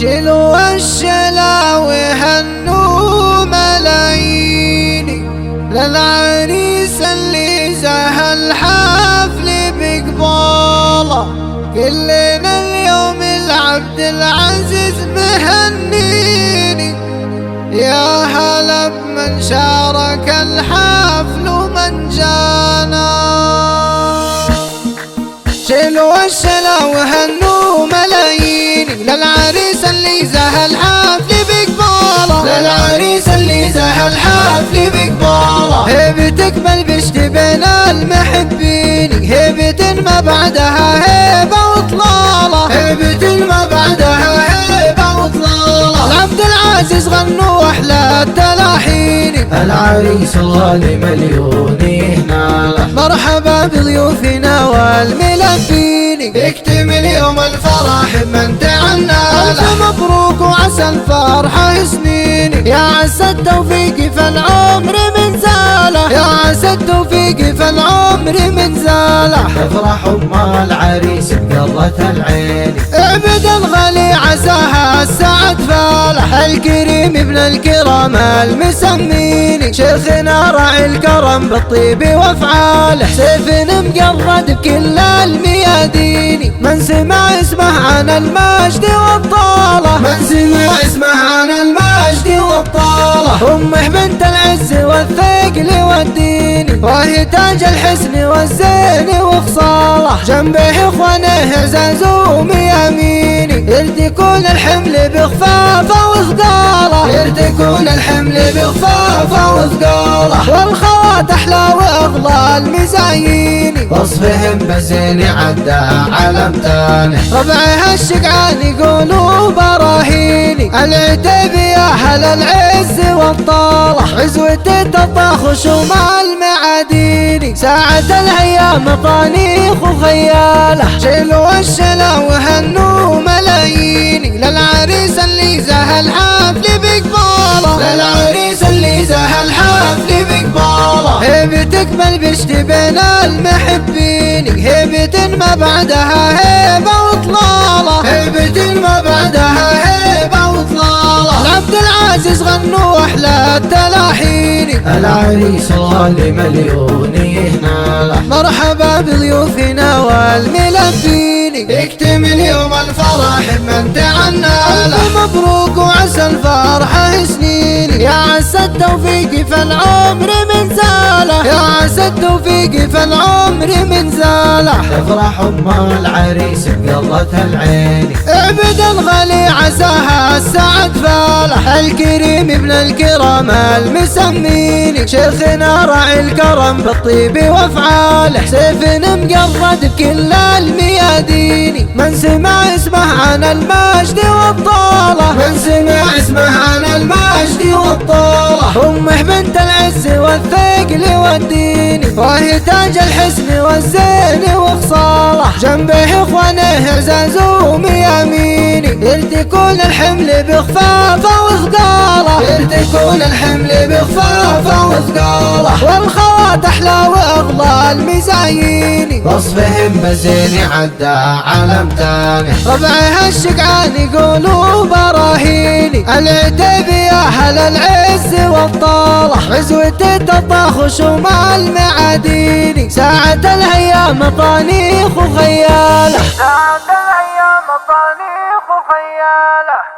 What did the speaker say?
شلوا الشلا وهنوا ملاييني للعريس اللي زهى الحفل بقباله. كلنا اليوم العبد العزيز مهنيني، يا هلا بمن شارك الحفل ومن جانا. شلوا الشلا وهنوا ملاييني للعريس اللي زهى الحفل بقباله، للعريس اللي زهى الحفل بقباله. هيبة تكمل بشت بين المحبين، هيبة ما بعدها هيبة وطلالة، هيبة ما بعدها هيبة وطلالة. العبد العزيز غنوا أحلى التلاحين، العريس الغالي مليون يهناله. مرحبا بضيوفنا والملفين، يكتمل يوم الفرح بمن تعناله. ألف مبروك وعسى الفرحة سنين، يا عسى التوفيق في العمر من زاله، يا عسى التوفيق في العمر من زاله. تفرح أم العريس بقرة العين، عبد الغالي عساها السعد فالح. الكريم ابن الكرام المسمين، شيخنا راعي الكرم بالطيب وافعاله. سيف مقرد بكل الميادين، من سمع اسمه عن المجد والطاله، من سمع اسمه عن المجد والطاله. امه بنت العز والثقل والدين، وهي تاج الحسن والزين وخصاله. جنبه اخوانه عزاز وميامين، يرتكون الحمل بخفافه وثقاله، يرتكون الحمل بخفافه وثقاله. والخوات احلى واغلى المزايين، وصفهم بزين عدى علم تاني. ربعها الشقعان يقولوا براهيني، العتيب يا اهل العز والطاله. عزوة الطاخ وشمال معاديني، ساعة الايام طانيخ وخياله. شيلوا الشلا وهنوا ملاييني للعريس اللي زهى الحفل بقباله، للعريس اللي زهى الحفل بقباله. هيبة تكمل بشت بين المحبين، هيبة ما بعدها هيبة وطلالة، هيبة ما بعدها هيبة وطلالة. العبد العزيز غنوا أحلى التلاحين، العريس الغالي مليون يهناله. مرحبا بضيوفنا والملفين، يكتمل يوم الفرح بمن تعناله. ألف مبروك وعسى الفرحة سنين، يا عسى التوفيق في العمر من زاله، يا عسى التوفيق في العمر من زاله. تفرح أم العريس بقرة العين، عبد الغالي عساها السعد فالح. الكريم ابن الكرام المسمين، شيخنا راعي الكرم بالطيب وافعاله. سيف مقرد بكل الميادين، من سمع اسمه عن المجد والطاله، من سمع اسمه عن المجد والطاله. امه بنت العز والثقل والدين، وهي تاج الحسن والزين وخصاله. جنبه اخوانه عزاز وميامين، يرتكون الحمل بخفافه وثقاله، يرتكون الحمل بخفافه وثقاله. والخوات احلى واغلى المزايين، وصفهم بزين عدى علم تاني. ربعها الشقعان يقولوا براهيني، العتيب يا اهل العز والطاله. عزوة الطاخ وشمال معاديني، ساعة الايام طانيخ وخياله، ساعة الايام طانيخ وخياله.